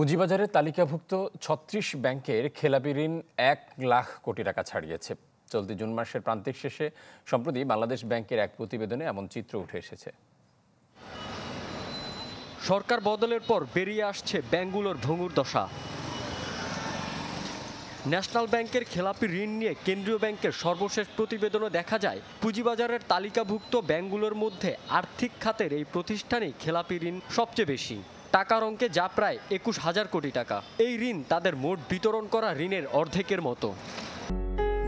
পুঁজিবাজারের তালিকাভুক্ত ৩৬ ব্যাংকের খেলাপি ঋণ ১,০০,০০০ কোটি টাকা ছাড়িয়েছে। চলতি জুন মাসের প্রান্তিক শেষে সম্প্রতি বাংলাদেশ ব্যাংকের এক প্রতিবেদনে এমন চিত্র উঠে এসেছে। সরকার বদলের পর বেরিয়ে আসছে ব্যাংকগুলোর ভঙ্গুর দশা। ন্যাশনাল ব্যাংকের খেলাপি ঋণ নিয়ে কেন্দ্রীয় ব্যাংকের সর্বশেষ প্রতিবেদনে দেখা যায়, পুঁজিবাজারের তালিকাভুক্ত ব্যাংকগুলোর মধ্যে আর্থিক খাতের এই প্রতিষ্ঠানই খেলাপি ঋণ সবচেয়ে বেশি। টাকার অঙ্কে যা প্রায় ২১,০০০ কোটি টাকা। এই ঋণ তাদের মোট বিতরণ করা ঋণের অর্ধেকের মতো।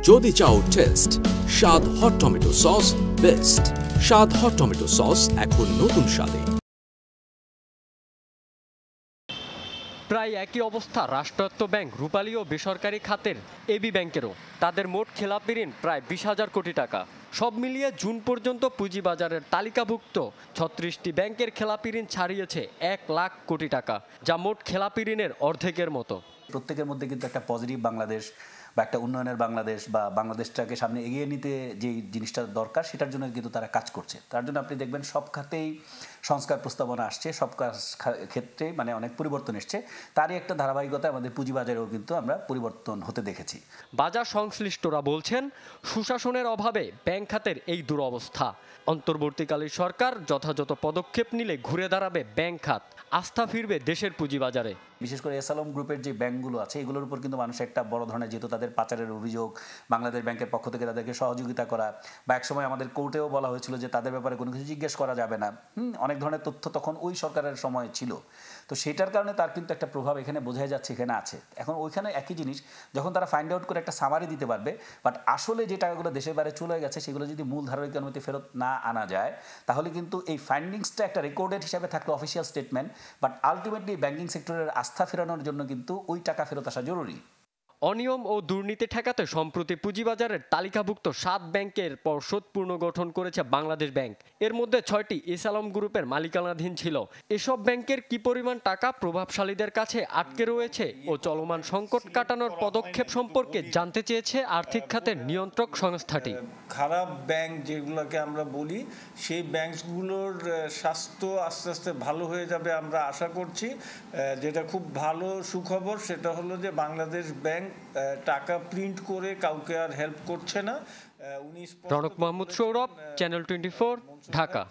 যদি চাও টেস্ট স্বাদ হট টমেটো সস বেস্ট। স্বাদ হট টমেটো সস এখন নতুন স্বাদে। প্রায় একই অবস্থা রাষ্ট্রায়ত্ত ব্যাংক, রূপালী ও বেসরকারি খাতের এবি ব্যাংকেরও। তাদের মোট খেলাপি ঋণ প্রায় ২০,০০০ কোটি টাকা। সব মিলিয়ে জুন পর্যন্ত পুঁজিবাজারের তালিকাভুক্ত ৩৬টি ব্যাংকের খেলাপি ঋণ ছাড়িয়েছে ১,০০,০০০ কোটি টাকা, যা মোট খেলাপি ঋণের অর্ধেকের মতো। প্রত্যেকের মধ্যে কিন্তু একটা পজিটিভ বাংলাদেশ বা একটা উন্নয়নের বাংলাদেশ বা বাংলাদেশটাকে সামনে এগিয়ে নিতে যে জিনিসটা দরকার সেটার জন্য কিন্তু তারা কাজ করছে। তার জন্য আপনি দেখবেন সব খাতেই সংস্কার প্রস্তাবনা আসছে, সব ক্ষেত্রে মানে অনেক পরিবর্তন এসছে। তারই একটা ধারাবাহিকতা আমাদের পুঁজিবাজারেও কিন্তু আমরা পরিবর্তন হতে দেখেছি। বাজার সংশ্লিষ্টরা বলছেন, সুশাসনের অভাবে ব্যাংক খাতের এই দুরবস্থা। অন্তর্বর্তীকালীন সরকার যথাযথ পদক্ষেপ নিলে ঘুরে দাঁড়াবে ব্যাংক খাত, আস্থা ফিরবে দেশের পুঁজিবাজারে। বিশেষ করে এসালম গ্রুপের যে ব্যাংকগুলো আছে এগুলোর উপর কিন্তু মানুষ একটা বড় ধরনের, যেহেতু তাদের পাচারের অভিযোগ, বাংলাদেশ ব্যাংকের পক্ষ থেকে তাদেরকে সহযোগিতা করা, বা একসময় আমাদের কোর্টেও বলা হয়েছিল যে তাদের ব্যাপারে কোনো কিছু জিজ্ঞেস করা যাবে না। অনেক ধরনের তথ্য তখন ওই সরকারের সময় ছিল। তো সেটার কারণে তার কিন্তু একটা প্রভাব এখানে বোঝাই যাচ্ছে এখানে আছে। এখন ওইখানে একই জিনিস যখন তারা ফাইন্ড আউট করে একটা সামারি দিতে পারবে, বাট আসলে যে টাকাগুলো দেশের বাইরে চলে গেছে সেগুলো যদি মূল ধারাবাহিক অনুমতি ফেরত না আনা যায়, তাহলে কিন্তু এই ফাইন্ডিংসটা একটা রেকর্ডেড হিসাবে থাকলো, official statement, but ultimately banking সেক্টরের আস্থা ফেরানোর জন্য কিন্তু ওই টাকা ফেরত আসা জরুরি। অনিয়ম ও দুর্নীতি ঠেকাতে সম্প্রতি পুঁজিবাজারের তালিকাভুক্ত ৭ ব্যাংকের পর্ষদ পুনর্গঠন করেছে বাংলাদেশ ব্যাংক। এর মধ্যে ৬টি এসালম গ্রুপের মালিকানাধীন ছিল। এসব ব্যাংকের কি পরিমাণ টাকা প্রভাবশালীদের কাছে আটকে রয়েছে ও চলমান সংকট কাটানোর পদক্ষেপ সম্পর্কে জানতে চেয়েছে আর্থিক খাতের নিয়ন্ত্রক সংস্থাটি। খারাপ ব্যাংক যেগুলোকে আমরা বলি, সেই ব্যাংকগুলোর স্বাস্থ্য আস্তে আস্তে ভালো হয়ে যাবে আমরা আশা করছি। যেটা খুব ভালো সুখবর সেটা হলো যে বাংলাদেশ ব্যাংক টাকা প্রিন্ট করে কাউকে আর হেল্প করছে না। রনক মাহমুদ সৌরভ, চ্যানেল 24, ঢাকা।